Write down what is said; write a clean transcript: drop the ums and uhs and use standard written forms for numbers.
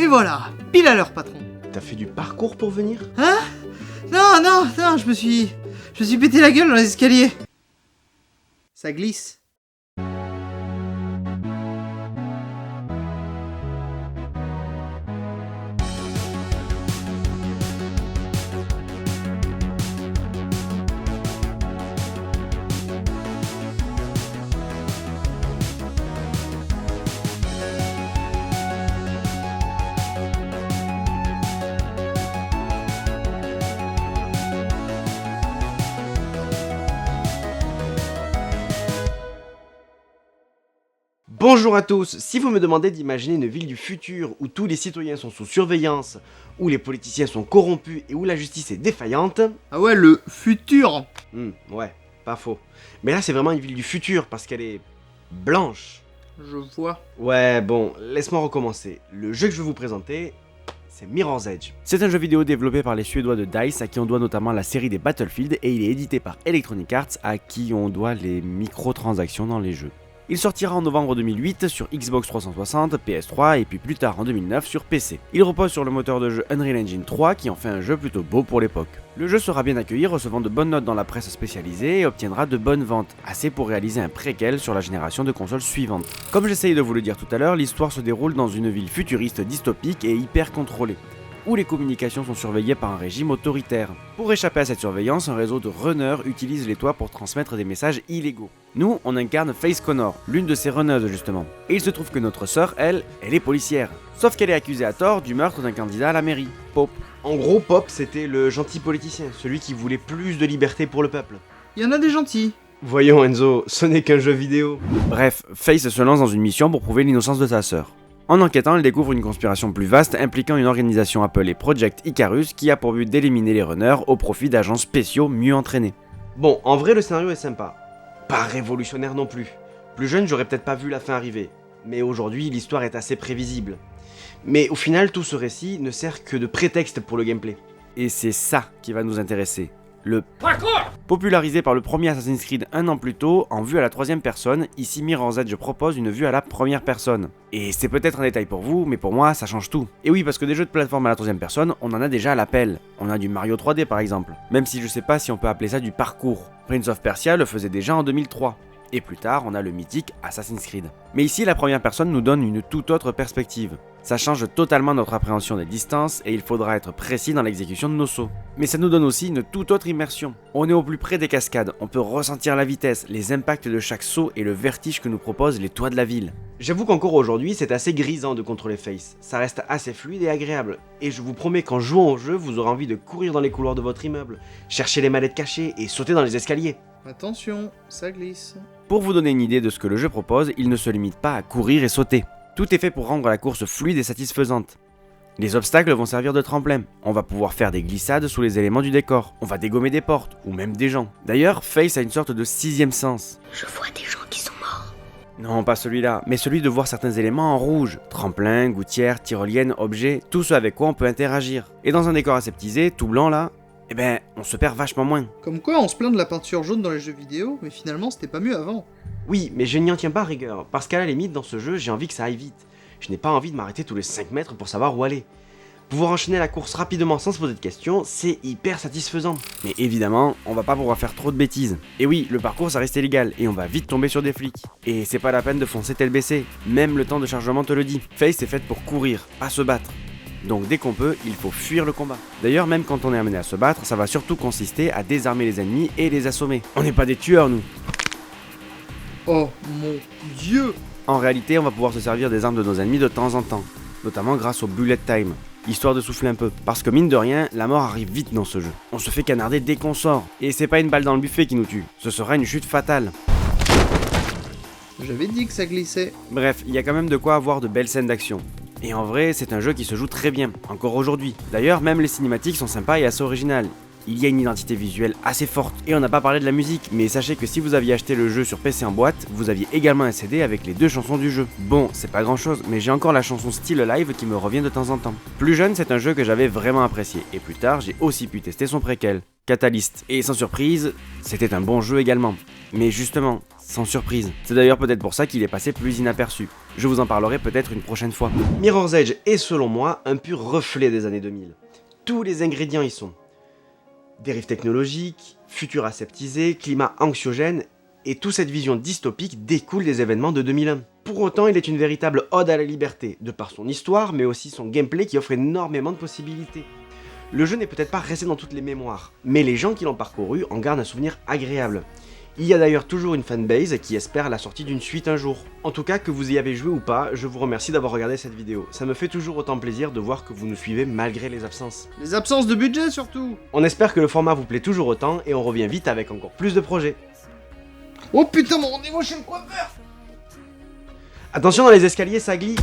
voilà, pile à l'heure, patron. T'as fait du parcours pour venir? Hein? Non, je me suis pété la gueule dans les escaliers. Ça glisse. Bonjour à tous, si vous me demandez d'imaginer une ville du futur où tous les citoyens sont sous surveillance, où les politiciens sont corrompus et où la justice est défaillante... Ah ouais, le futur. Ouais, pas faux. Mais là c'est vraiment une ville du futur parce qu'elle est... blanche. Je vois. Ouais, bon, laisse-moi recommencer. Le jeu que je vais vous présenter, c'est Mirror's Edge. C'est un jeu vidéo développé par les Suédois de DICE, à qui on doit notamment la série des Battlefield, et il est édité par Electronic Arts, à qui on doit les microtransactions dans les jeux. Il sortira en novembre 2008 sur Xbox 360, PS3 et puis plus tard en 2009 sur PC. Il repose sur le moteur de jeu Unreal Engine 3 qui en fait un jeu plutôt beau pour l'époque. Le jeu sera bien accueilli, recevant de bonnes notes dans la presse spécialisée et obtiendra de bonnes ventes, assez pour réaliser un préquel sur la génération de consoles suivante. Comme j'essayais de vous le dire tout à l'heure, l'histoire se déroule dans une ville futuriste dystopique et hyper contrôlée, où les communications sont surveillées par un régime autoritaire. Pour échapper à cette surveillance, un réseau de runners utilise les toits pour transmettre des messages illégaux. Nous, on incarne Faith Connor, l'une de ces runneuses justement. Et il se trouve que notre sœur, elle est policière. Sauf qu'elle est accusée à tort du meurtre d'un candidat à la mairie, Pope. En gros, Pope, c'était le gentil politicien, celui qui voulait plus de liberté pour le peuple. Il y en a des gentils. Voyons Enzo, ce n'est qu'un jeu vidéo. Bref, Faith se lance dans une mission pour prouver l'innocence de sa sœur. En enquêtant, elle découvre une conspiration plus vaste impliquant une organisation appelée Project Icarus qui a pour but d'éliminer les runners au profit d'agents spéciaux mieux entraînés. Bon, en vrai le scénario est sympa. Pas révolutionnaire non plus. Plus jeune, j'aurais peut-être pas vu la fin arriver. Mais aujourd'hui, l'histoire est assez prévisible. Mais au final, tout ce récit ne sert que de prétexte pour le gameplay. Et c'est ça qui va nous intéresser. Le parcours! Popularisé par le premier Assassin's Creed un an plus tôt, en vue à la troisième personne, ici Mirror's Edge propose une vue à la première personne. Et c'est peut-être un détail pour vous, mais pour moi, ça change tout. Et oui, parce que des jeux de plateforme à la troisième personne, on en a déjà à l'appel. On a du Mario 3D par exemple. Même si je sais pas si on peut appeler ça du parcours. Prince of Persia le faisait déjà en 2003. Et plus tard, on a le mythique Assassin's Creed. Mais ici, la première personne nous donne une toute autre perspective. Ça change totalement notre appréhension des distances et il faudra être précis dans l'exécution de nos sauts. Mais ça nous donne aussi une toute autre immersion. On est au plus près des cascades, on peut ressentir la vitesse, les impacts de chaque saut et le vertige que nous proposent les toits de la ville. J'avoue qu'encore aujourd'hui, c'est assez grisant de contrôler Faith. Ça reste assez fluide et agréable. Et je vous promets qu'en jouant au jeu, vous aurez envie de courir dans les couloirs de votre immeuble, chercher les mallettes cachées et sauter dans les escaliers. Attention, ça glisse. Pour vous donner une idée de ce que le jeu propose, il ne se limite pas à courir et sauter. Tout est fait pour rendre la course fluide et satisfaisante. Les obstacles vont servir de tremplin. On va pouvoir faire des glissades sous les éléments du décor. On va dégommer des portes, ou même des gens. D'ailleurs, Faith a une sorte de sixième sens. Je vois des gens qui sont morts. Non, pas celui-là, mais celui de voir certains éléments en rouge. Tremplin, gouttière, tyrolienne, objets, tout ce avec quoi on peut interagir. Et dans un décor aseptisé, tout blanc là, eh ben, on se perd vachement moins. Comme quoi, on se plaint de la peinture jaune dans les jeux vidéo, mais finalement c'était pas mieux avant. Oui, mais je n'y en tiens pas rigueur, parce qu'à la limite, dans ce jeu, j'ai envie que ça aille vite. Je n'ai pas envie de m'arrêter tous les 5 mètres pour savoir où aller. Pouvoir enchaîner la course rapidement sans se poser de questions, c'est hyper satisfaisant. Mais évidemment, on va pas pouvoir faire trop de bêtises. Et oui, le parcours ça reste illégal, et on va vite tomber sur des flics. Et c'est pas la peine de foncer tel baissé, même le temps de chargement te le dit. Faith est faite pour courir, pas se battre. Donc dès qu'on peut, il faut fuir le combat. D'ailleurs, même quand on est amené à se battre, ça va surtout consister à désarmer les ennemis et les assommer. On n'est pas des tueurs, nous. Oh mon dieu! En réalité, on va pouvoir se servir des armes de nos ennemis de temps en temps, notamment grâce au bullet time, histoire de souffler un peu. Parce que mine de rien, la mort arrive vite dans ce jeu. On se fait canarder dès qu'on sort. Et c'est pas une balle dans le buffet qui nous tue, ce sera une chute fatale. J'avais dit que ça glissait. Bref, il y a quand même de quoi avoir de belles scènes d'action. Et en vrai, c'est un jeu qui se joue très bien, encore aujourd'hui. D'ailleurs, même les cinématiques sont sympas et assez originales. Il y a une identité visuelle assez forte, et on n'a pas parlé de la musique, mais sachez que si vous aviez acheté le jeu sur PC en boîte, vous aviez également un CD avec les 2 chansons du jeu. Bon, c'est pas grand chose, mais j'ai encore la chanson Still Alive qui me revient de temps en temps. Plus jeune, c'est un jeu que j'avais vraiment apprécié, et plus tard, j'ai aussi pu tester son préquel, Catalyst. Et sans surprise, c'était un bon jeu également. Mais justement, sans surprise. C'est d'ailleurs peut-être pour ça qu'il est passé plus inaperçu. Je vous en parlerai peut-être une prochaine fois. Mirror's Edge est selon moi un pur reflet des années 2000. Tous les ingrédients y sont. Dérives technologiques, futur aseptisé, climat anxiogène, et toute cette vision dystopique découle des événements de 2001. Pour autant, il est une véritable ode à la liberté, de par son histoire, mais aussi son gameplay qui offre énormément de possibilités. Le jeu n'est peut-être pas resté dans toutes les mémoires, mais les gens qui l'ont parcouru en gardent un souvenir agréable. Il y a d'ailleurs toujours une fanbase qui espère la sortie d'une suite un jour. En tout cas, que vous y avez joué ou pas, je vous remercie d'avoir regardé cette vidéo. Ça me fait toujours autant plaisir de voir que vous nous suivez malgré les absences. Les absences de budget surtout. On espère que le format vous plaît toujours autant et on revient vite avec encore plus de projets. Oh putain, mon rendez-vous chez le coiffeur. Attention dans les escaliers, ça glisse.